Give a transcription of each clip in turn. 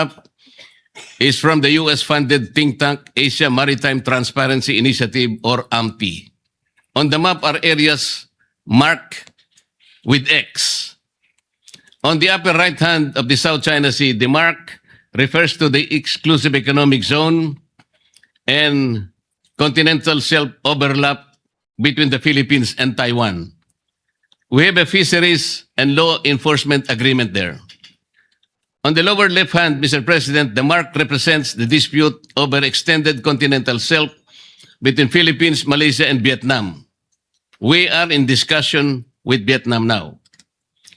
map is from the US-funded think tank Asia Maritime Transparency Initiative, or AMTI. On the map are areas marked with X. On the upper right hand of the South China Sea, the mark refers to the exclusive economic zone and continental shelf overlap between the Philippines and Taiwan. We have a fisheries and law enforcement agreement there. On the lower left hand, Mr. President, the mark represents the dispute over extended continental shelf between Philippines, Malaysia, and Vietnam. We are in discussion with Vietnam now.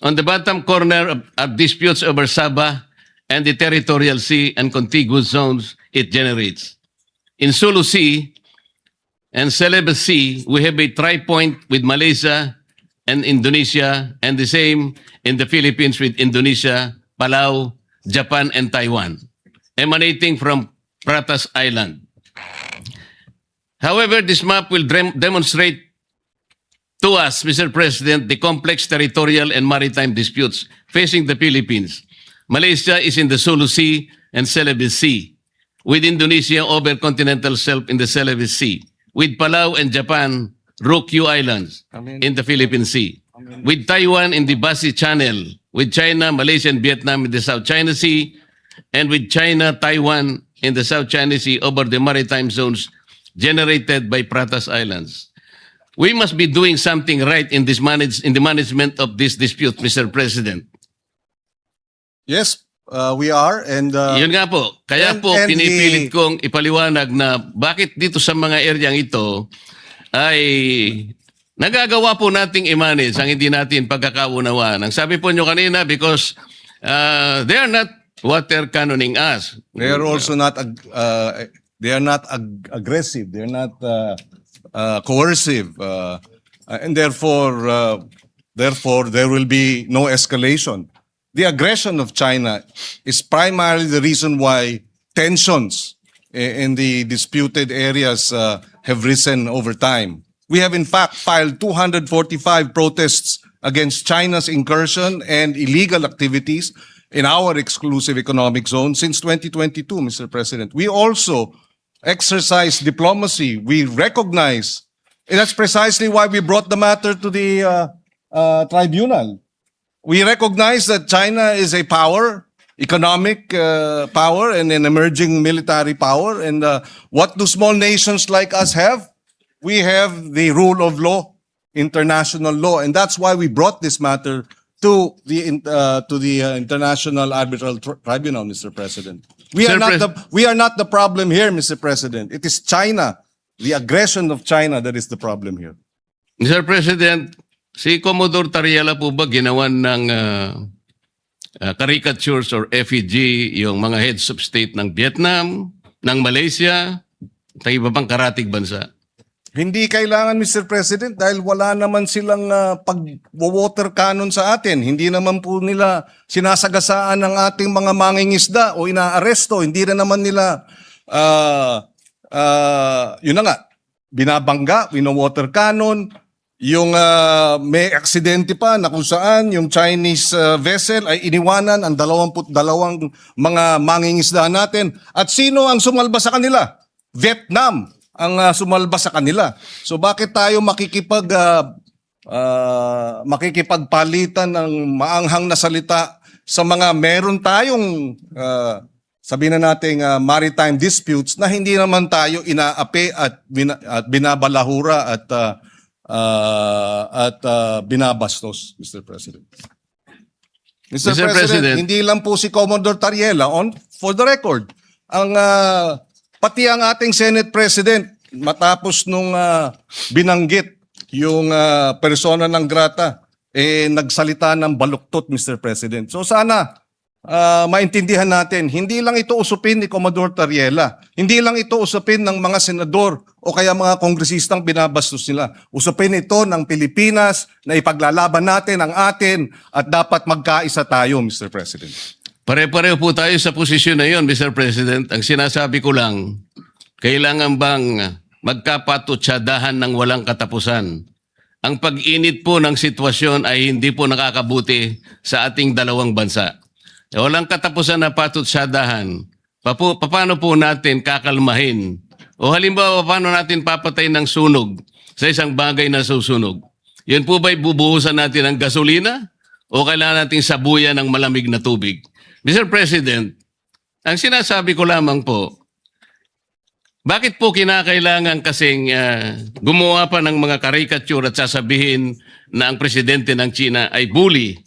On the bottom corner are disputes over Sabah and the territorial sea and contiguous zones it generates. In Sulu Sea and Celebes Sea, we have a tri-point with Malaysia and Indonesia, and the same in the Philippines with Indonesia, Palau, Japan, and Taiwan, emanating from Pratas Island. However, this map will demonstrate to us, Mr. President, the complex territorial and maritime disputes facing the Philippines. Malaysia is in the Sulu Sea and Celebes Sea, with Indonesia over continental shelf in the Celebes Sea, with Palau and Japan, Ryukyu Islands in the Philippine Sea, with Taiwan in the Basi Channel, with China, Malaysia, and Vietnam in the South China Sea, and with China, Taiwan in the South China Sea over the maritime zones generated by Pratas Islands. We must be doing something right in this in the management of this dispute, Mr. President. Yes, we are. And Yun nga po. Kaya po pinipilit kong ipaliwanag na bakit dito sa mga areang ito ay nagagawa po nating i-manage ang hindi natin pagkakaunawaan. Ang sabi po nyo kanina, because they are not water cannoning us. they are also not aggressive. They are not coercive, and therefore there will be no escalation. The aggression of China is primarily the reason why tensions in the disputed areas have risen over time. We have in fact filed 245 protests against China's incursion and illegal activities in our exclusive economic zone since 2022, Mr. President. We also exercise diplomacy. We recognize, and that's precisely why we brought the matter to the tribunal. We recognize that China is a power, economic power, and an emerging military power. And what do small nations like us have? We have the rule of law, international law, and that's why we brought this matter to the International Arbitral Tribunal, Mr. President. We are not the problem here, Mr. President. It is China, the aggression of China, that is the problem here. Mr. President, si Commodore Tariela po ba ginawan ng caricatures or effigy yung mga heads of state ng Vietnam, ng Malaysia, at iba pang karatig bansa? Hindi kailangan, Mr. President, dahil wala naman silang pag-water cannon sa atin. Hindi naman po nila sinasagasaan ng ating mga mangingisda o inaaresto. Hindi na naman nila, yun na nga, binabangga, wino-water cannon. Yung may aksidente pa na kung saan yung Chinese vessel ay iniwanan ang 22 mga mangingisda natin. At sino ang sumalba sa kanila? Vietnam ang sumalba sa kanila. So bakit tayo makikipagpalitan ng maanghang na salita sa mga meron tayong sabihin na nating maritime disputes na hindi naman tayo inaapi at binabalahura at binabastos, Mr. President. Mr. President, hindi lang po si Commodore Tariela for the record. Pati ang ating Senate President, matapos nung binanggit yung persona ng grata, nagsalita ng baluktot, Mr. President. So sana maintindihan natin, hindi lang ito usupin ni Commodore Tariela. Hindi lang ito usupin ng mga senador o kaya mga kongresistang binabastos nila. Usupin ito ng Pilipinas na ipaglalaban natin ang atin at dapat magkaisa tayo, Mr. President. Pare-pareho po tayo sa posisyon na yun, Mr. President. Ang sinasabi ko lang, kailangan bang magkapatutsadahan ng walang katapusan? Ang pag-init po ng sitwasyon ay hindi po nakakabuti sa ating dalawang bansa. Walang katapusan na patutsadahan. Paano po natin kakalmahin? O halimbawa, paano natin papatay ng sunog sa isang bagay na susunog? Yun po ba'y bubuhusan natin ng gasolina? O kailangan nating sabuyan ng malamig na tubig? Mr. President, ang sinasabi ko lamang po, bakit po kinakailangan kasing gumawa pa ng mga caricature at sasabihin na ang presidente ng China ay bully?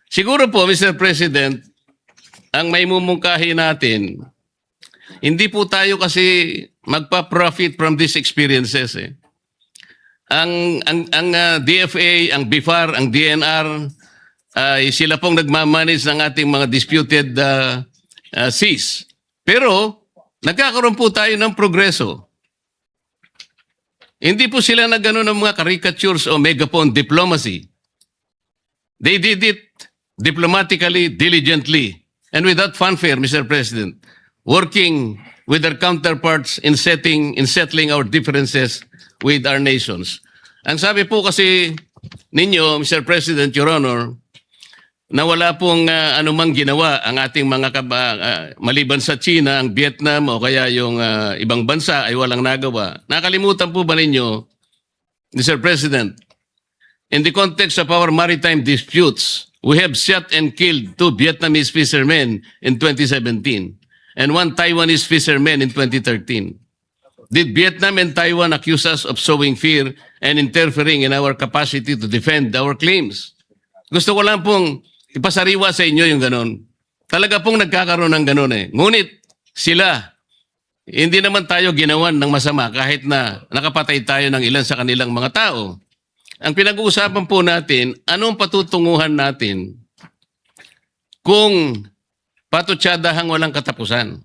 Siguro po, Mr. President, ang may mumungkahi natin, hindi po tayo kasi magpa-profit from these experiences. Ang DFA, ang BIFAR, ang DNR, ay sila pong nagmamanage ng ating mga disputed seas. Pero nagkakaroon po tayo ng progreso. Hindi po sila nagano ng mga caricatures o megaphone diplomacy. They did it diplomatically, diligently, and without fanfare, Mr. President, working with their counterparts in settling our differences with our nations. Ang sabi po kasi ninyo, Mr. President, Your Honor, na wala pong anumang ginawa ang ating mga maliban sa China, ang Vietnam o kaya yung ibang bansa ay walang nagawa. Nakalimutan po ba ninyo, Mr. President, in the context of our maritime disputes, we have shot and killed 2 Vietnamese fishermen in 2017 and 1 Taiwanese fisherman in 2013. Did Vietnam and Taiwan accuse us of sowing fear and interfering in our capacity to defend our claims? Gusto ko lang pong ipasariwa sa inyo yung ganon. Talaga pong nagkakaroon ng ganon eh. Ngunit sila, hindi naman tayo ginawan ng masama kahit na nakapatay tayo ng ilan sa kanilang mga tao. Ang pinag-uusapan po natin, anong patutunguhan natin kung patutsadahan walang katapusan?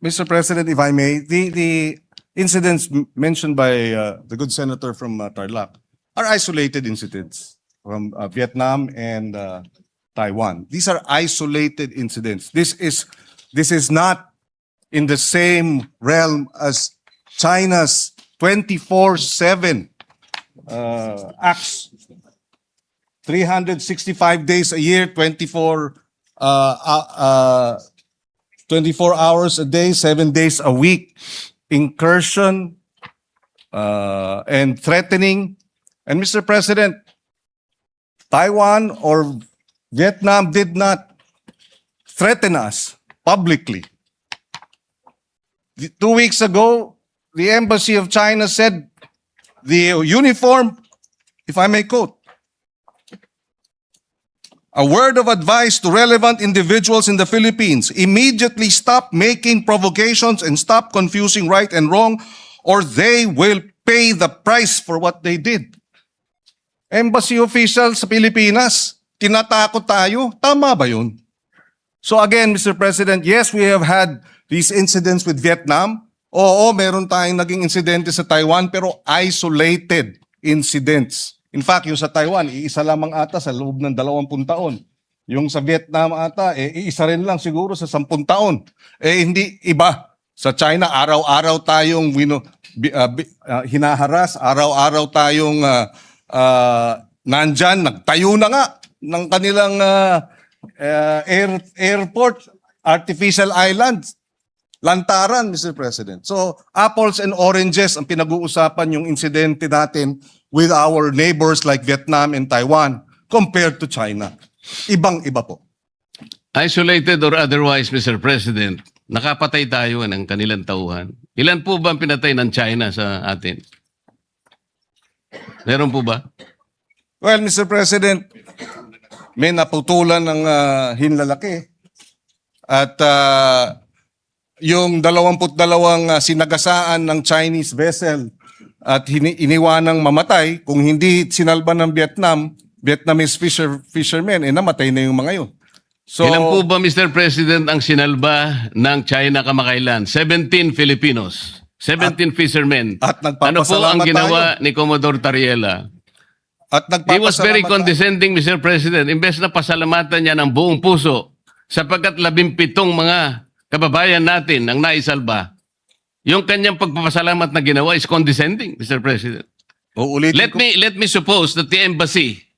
Mr. President, if I may, the incidents mentioned by the good senator from Tarlac are isolated incidents from Vietnam and Taiwan. These are isolated incidents. This is not in the same realm as China's 24/7 acts. 365 days a year, 24 hours a day, 7 days a week, incursion and threatening. And Mr. President, Taiwan or Vietnam did not threaten us publicly. 2 weeks ago, the Embassy of China said the uniform, if I may quote, a word of advice to relevant individuals in the Philippines, immediately stop making provocations and stop confusing right and wrong, or they will pay the price for what they did. Embassy officials sa Pilipinas, tinatakot tayo. Tama ba yun? So again, Mr. President, yes, we have had these incidents with Vietnam. Oo, meron tayong naging insidente sa Taiwan, pero isolated incidents. In fact, yung sa Taiwan, iisa lamang ata sa loob ng 20 taon. Yung sa Vietnam ata, iisa rin lang siguro sa 10 taon. Hindi iba. Sa China, araw-araw tayong hinaharas, araw-araw tayong nandyan, nagtayo na nga ng kanilang airport, artificial islands, lantaran, Mr. President. So, apples and oranges ang pinag-uusapan yung insidente natin with our neighbors like Vietnam and Taiwan compared to China. Ibang-iba po. Isolated or otherwise, Mr. President, nakapatay tayo ng kanilang tauhan. Ilan po ba ang pinatay ng China sa atin? Meron po ba? Well, Mr. President, may naputulan ng hinlalaki. At yung 22 sinagasaan ng Chinese vessel at iniwanang mamatay, kung hindi sinalba ng Vietnamese fishermen, namatay na yung mga yun. So, Ilan po ba, Mr. President, ang sinalba ng China kamakailan? 17 Filipinos. 17 fishermen. at Ano po ang nagpapasalamat ginawa tayo. ni Commodore Tariela? At He was very nagpapasalamat tayo. condescending, Mr. President. Imbes na pasalamatan niya ng buong puso sapagkat 17 mga kababayan natin ang naisalba. Yung kanyang pagpapasalamat na ginawa is condescending, Mr. President. Uulitin ko. Let me suppose that the embassy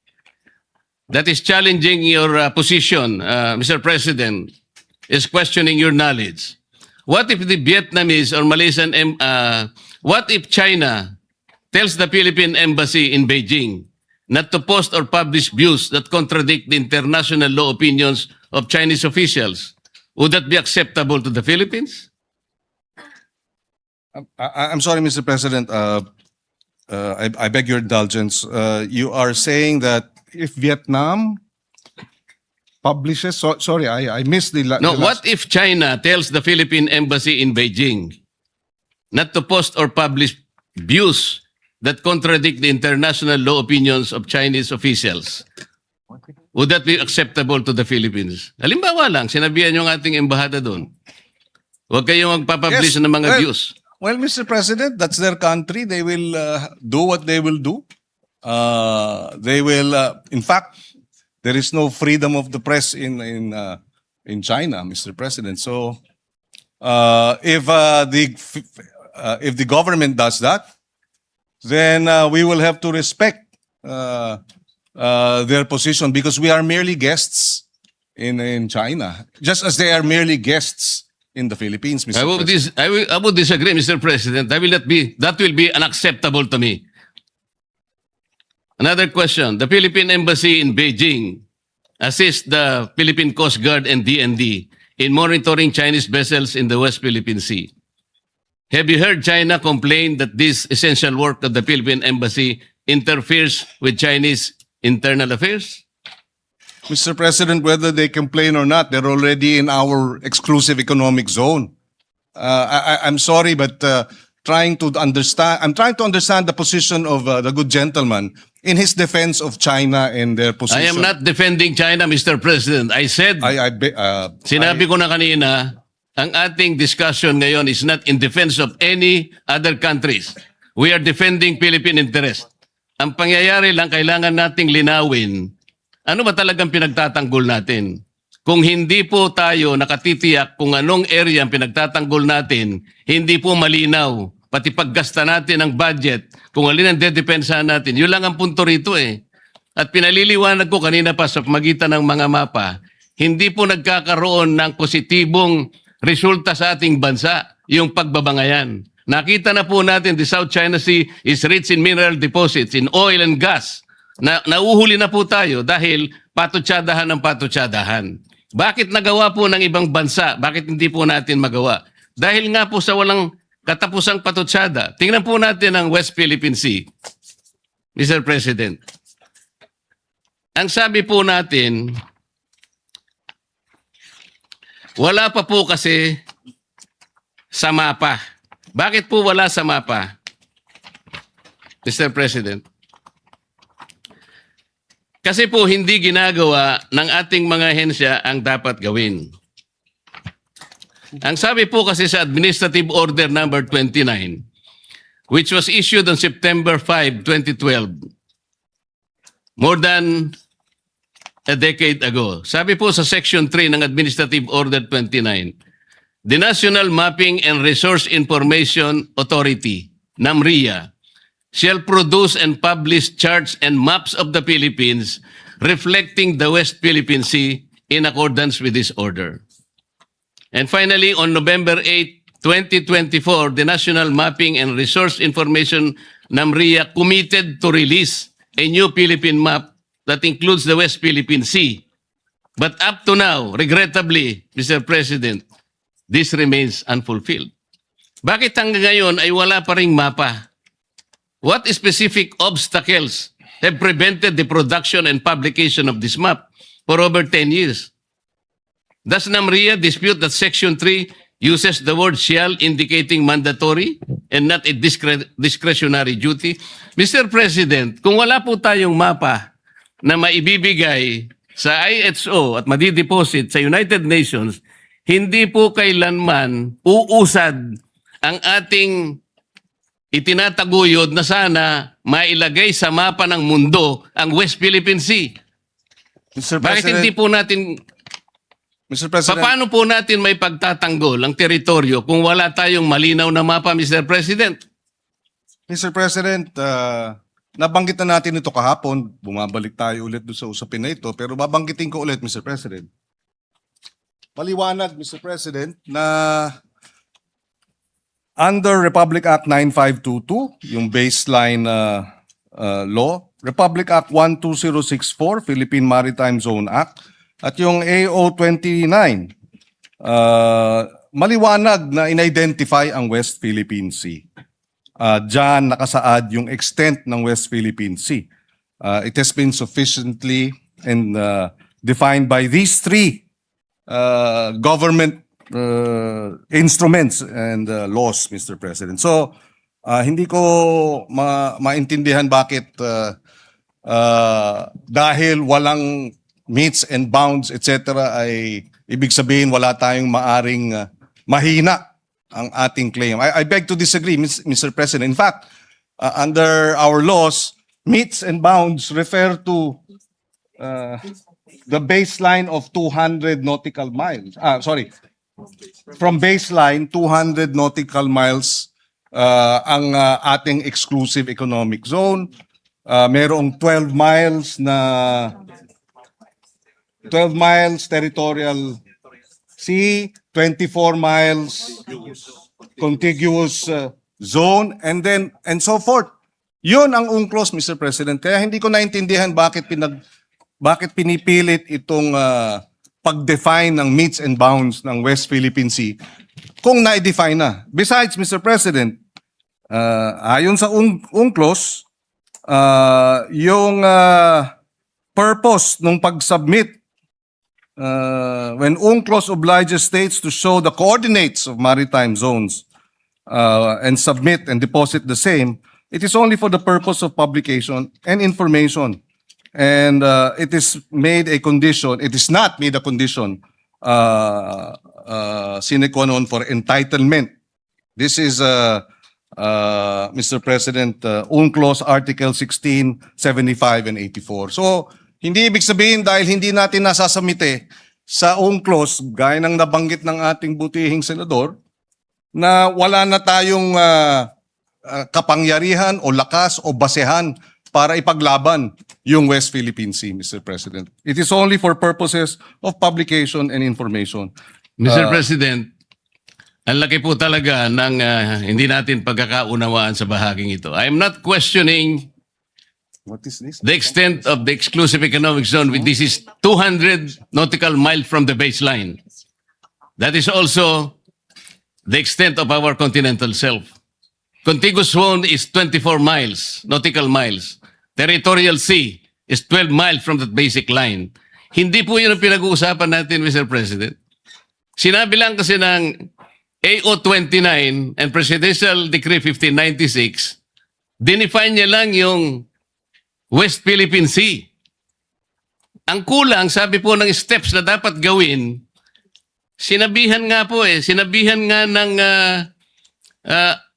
that is challenging your position, Mr. President, is questioning your knowledge. What if the Vietnamese or Malaysian, what if China tells the Philippine Embassy in Beijing not to post or publish views that contradict the international law opinions of Chinese officials? Would that be acceptable to the Philippines? I'm sorry, Mr. President. I beg your indulgence. You are saying that if Vietnam publishes, sorry, I missed the. No, the what if China tells the Philippine Embassy in Beijing not to post or publish views that contradict the international law opinions of Chinese officials? Would that be acceptable to the Philippines? Halimbawa lang, sinabihan yung ating embahada doon. Huwag kayong magpapublish ng mga views. Well, Mr. President, that's their country. They will do what they will do. They will, in fact, there is no freedom of the press in China, Mr. President. So, if the government does that, then we will have to respect their position because we are merely guests in China, just as they are merely guests in the Philippines, Mr. President. I would disagree, Mr. President. That will be unacceptable to me. Another question. The Philippine Embassy in Beijing assists the Philippine Coast Guard and DND in monitoring Chinese vessels in the West Philippine Sea. Have you heard China complain that this essential work of the Philippine Embassy interferes with Chinese internal affairs? Mr. President, whether they complain or not, they're already in our exclusive economic zone. I'm sorry, but I'm trying to understand the position of the good gentleman in his defense of China and their position. I am not defending China, Mr. President. I said, sinabi ko na kanina, ang ating discussion ngayon is not in defense of any other countries. We are defending Philippine interest. Ang pangyayari lang, kailangan nating linawin, ano ba talagang pinagtatanggol natin? Kung hindi po tayo nakatitiyak kung anong area ang pinagtatanggol natin, hindi po malinaw. Pati paggasta natin ng budget, kung alin ang dedepensahan natin, yun lang ang punto rito eh. At pinaliliwanag ko kanina pa sa magitan ng mga mapa, hindi po nagkakaroon ng positibong resulta sa ating bansa, yung pagbabangayan. Nakita na po natin, the South China Sea is rich in mineral deposits, in oil and gas. Nauhuli na po tayo dahil patutsadahan ng patutsadahan. Bakit nagawa po ng ibang bansa? Bakit hindi po natin magawa? Dahil nga po sa walang katapusang patutsada. Tingnan po natin ang West Philippine Sea, Mr. President. Ang sabi po natin, wala pa po kasi sa mapa. Bakit po wala sa mapa, Mr. President? Kasi po hindi ginagawa ng ating mga ahensya ang dapat gawin. Ang sabi po kasi sa Administrative Order number 29, which was issued on September 5, 2012, more than a decade ago. Sabi po sa Section 3 ng Administrative Order 29, the National Mapping and Resource Information Authority, NAMRIA, shall produce and publish charts and maps of the Philippines reflecting the West Philippine Sea in accordance with this order. And finally, on November 8, 2024, the National Mapping and Resource Information NAMRIA committed to release a new Philippine map that includes the West Philippine Sea. But up to now, regrettably, Mr. President, this remains unfulfilled. Bakit hanggang ngayon ay wala pa ring mapa? What specific obstacles have prevented the production and publication of this map for over 10 years? Does NAMRIA dispute that Section 3 uses the word shall indicating mandatory and not a discretionary duty? Mr. President, kung wala po tayong mapa na maibibigay sa IHO at madideposit sa United Nations, hindi po kailanman uusad ang ating itinataguyod na sana mailagay sa mapa ng mundo ang West Philippine Sea. Mr. Bakit President, hindi po natin, Mr. President, paano po natin may pagtatanggol ang teritoryo kung wala tayong malinaw na mapa, Mr. President? Mr. President, nabanggit na natin ito kahapon, bumabalik tayo ulit doon sa usapin na ito, pero babanggitin ko ulit, Mr. President. Maliwanag, Mr. President, na under Republic Act 9522, yung baseline law, Republic Act 12064, Philippine Maritime Zone Act, at yung AO 29, maliwanag na in-identify ang West Philippine Sea. Diyan nakasaad yung extent ng West Philippine Sea. It has been sufficiently and defined by these three government instruments and laws, Mr. President. So, hindi ko maintindihan bakit dahil walang meets and bounds, etc., ay ibig sabihin wala tayong maaring mahina ang ating claim. I beg to disagree, Mr. President. In fact, under our laws, meets and bounds refer to the baseline of 200 nautical miles. From baseline, 200 nautical miles ang ating exclusive economic zone. Merong 12 miles territorial sea, 24 miles contiguous zone, and so forth. Yun ang UNCLOS, Mr. President. Kaya hindi ko naintindihan bakit pinipilit itong pag-define ng meets and bounds ng West Philippine Sea kung na-define na. Besides, Mr. President, ayon sa UNCLOS, yung purpose ng pag-submit when UNCLOS obliges states to show the coordinates of maritime zones and submit and deposit the same, it is only for the purpose of publication and information. And it is made a condition, it is not made a condition sine qua non for entitlement. This is, Mr. President, UNCLOS Article 16, 75, and 84. So, hindi ibig sabihin dahil hindi natin nasasamite sa UNCLOS, gaya ng nabanggit ng ating butihing senador, na wala na tayong kapangyarihan o lakas o basehan para ipaglaban yung West Philippine Sea, Mr. President. It is only for purposes of publication and information. Mr. President, ang laki po talaga ng hindi natin pagkakaunawaan sa bahaging ito. I am not questioning What is this? the extent of the exclusive economic zone. This is 200 nautical miles from the baseline. That is also the extent of our continental shelf. Contiguous zone is 24 miles, nautical miles. Territorial sea is 12 miles from that basic line. Hindi po yun ang pinag-uusapan natin, Mr. President. Sinabi lang kasi ng AO 29 and Presidential Decree 1596, dinefine niya lang yung West Philippine Sea. Ang kulang, sabi po ng steps na dapat gawin, sinabihan nga ng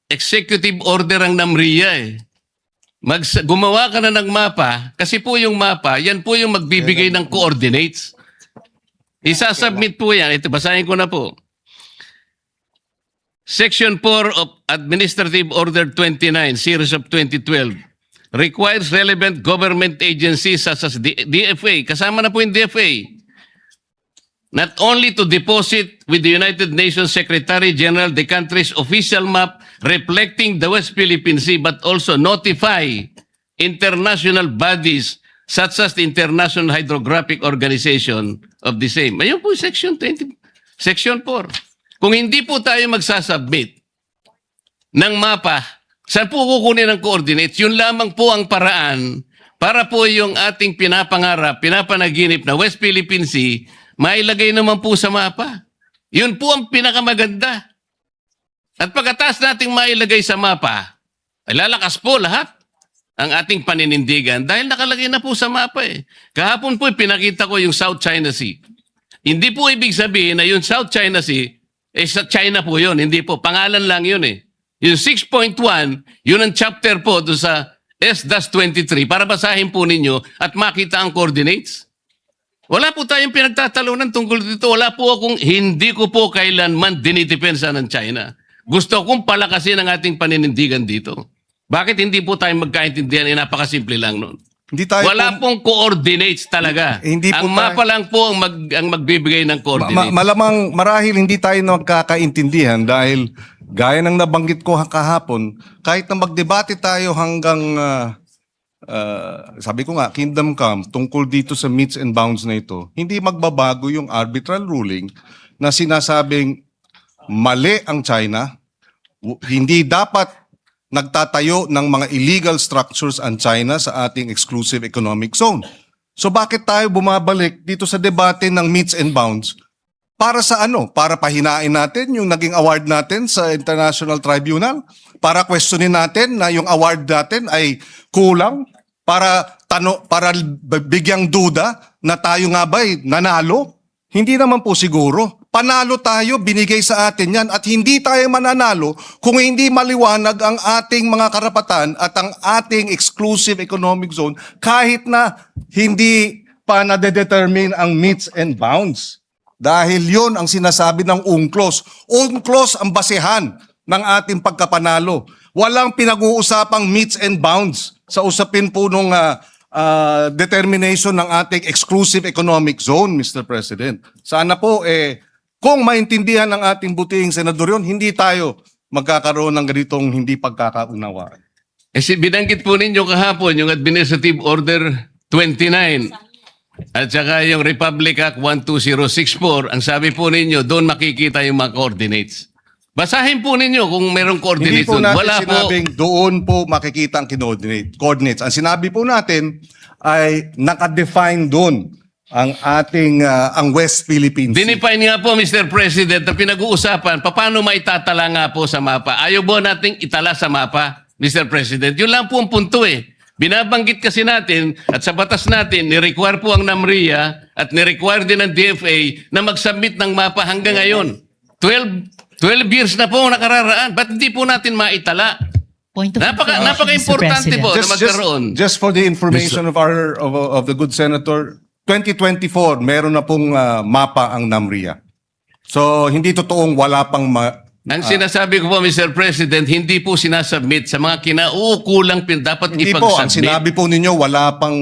executive order ang NAMRIA . Gumawa ka na ng mapa, kasi po yung mapa, yan po yung magbibigay ng coordinates. Isasubmit po yan. Ito, basahin ko na po. Section 4 of Administrative Order 29, Series of 2012, requires relevant government agencies such as DFA, kasama na po yung DFA, not only to deposit with the United Nations Secretary General the country's official map reflecting the West Philippine Sea, but also notify international bodies such as the International Hydrographic Organization of the same. Ayun po, Section 20, Section 4. Kung hindi po tayo magsasubmit ng mapa, saan po kukunin ang coordinates? Yun lamang po ang paraan para po yung ating pinapangarap, pinapanaginip na West Philippine Sea, mailagay naman po sa mapa. Yun po ang pinakamaganda. At pagkatapos nating mailagay sa mapa, ay lalakas po lahat ang ating paninindigan dahil nakalagay na po sa mapa eh. Kahapon po pinakita ko yung South China Sea. Hindi po ibig sabihin na yung South China Sea, sa China po yun. Hindi po. Pangalan lang yun eh. Yung 6.1, yun ang chapter po doon sa S-23 para basahin po ninyo at makita ang coordinates. Wala po tayong pinagtatalunan tungkol dito. Hindi ko po kailanman dinidepensa ng China. Gusto kong palakasin ang ating paninindigan dito. Bakit hindi po tayo magkaintindihan? Napakasimple lang nun. Hindi tayo Wala pong coordinates talaga. Hindi po ang mapa lang po ang magbibigay ng coordinates. malamang marahil hindi tayo nagkakaintindihan dahil gaya ng nabanggit ko kahapon, kahit na magdebate tayo hanggang sabi ko nga, Kingdom Come, tungkol dito sa meets and bounds na ito, hindi magbabago yung arbitral ruling na sinasabing mali ang China, hindi dapat nagtatayo ng mga illegal structures ang China sa ating exclusive economic zone. So bakit tayo bumabalik dito sa debate ng meets and bounds? Para sa ano? Para pahinain natin yung naging award natin sa International Tribunal? Para questionin natin na yung award natin ay kulang? Para bigyang duda na tayo nga ba'y nanalo? Hindi naman po siguro. Panalo tayo, binigay sa atin yan at hindi tayo mananalo kung hindi maliwanag ang ating mga karapatan at ang ating exclusive economic zone kahit na hindi pa nade-determine ang meets and bounds. Dahil yon ang sinasabi ng UNCLOS. UNCLOS ang basehan ng ating pagkapanalo. Walang pinag-uusapang meets and bounds sa usapin po nung determination ng ating exclusive economic zone, Mr. President. Sana po, kung maintindihan ng ating butihing senador yun, hindi tayo magkakaroon ng ganitong hindi pagkakaunawaan. Binanggit po ninyo kahapon yung Administrative Order 29 at saka yung Republic Act 12064. Ang sabi po ninyo, doon makikita yung mga coordinates. Basahin po ninyo kung merong Hindi coordinates po doon. natin Wala po. sinabing doon po makikita ang coordinates. Ang sinabi po natin ay nakadefine doon ang ating ang West Philippine Sea. Dinefine nga po, Mr. President, na pinag-uusapan, paano maitatala nga po sa mapa? Ayaw po nating itala sa mapa, Mr. President. Yun lang po ang punto eh. Binabanggit kasi natin at sa batas natin, ni-require po ang NAMRIA at ni-require din ng DFA na mag-submit ng mapa hanggang ngayon. 12 years na po nakararaan. Ba't hindi po natin maitala? Point of information, Napaka-importante Mr. po President. na magkaroon. Just for the information of our of the good senator, 2024 meron na pong mapa ang NAMRIA. So hindi totoong wala pang Ang sinasabi ko po, Mr. President, hindi po sinasubmit sa mga kinauukulang dapat hindi po ang ipag-submit. sinabi po ninyo wala pang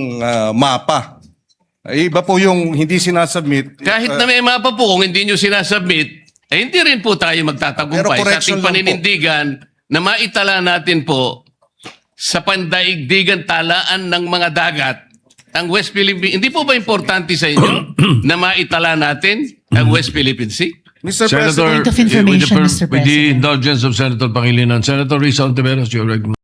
mapa. Iba po yung hindi sinasubmit. Kahit na may mapa po, kung hindi nyo sinasubmit, hindi rin po tayo Pero magtatagumpay sa correction ating lang po. paninindigan na maitala natin po sa pandaigdigan talaan ng mga dagat ang West Philippine. Hindi po ba importante sa inyo na maitala natin ang West Philippine Sea? Mr. Point President, of information, Mr. With the President. indulgence of Senator Pangilinan, Senator Risa Ontiveros, you're recognized.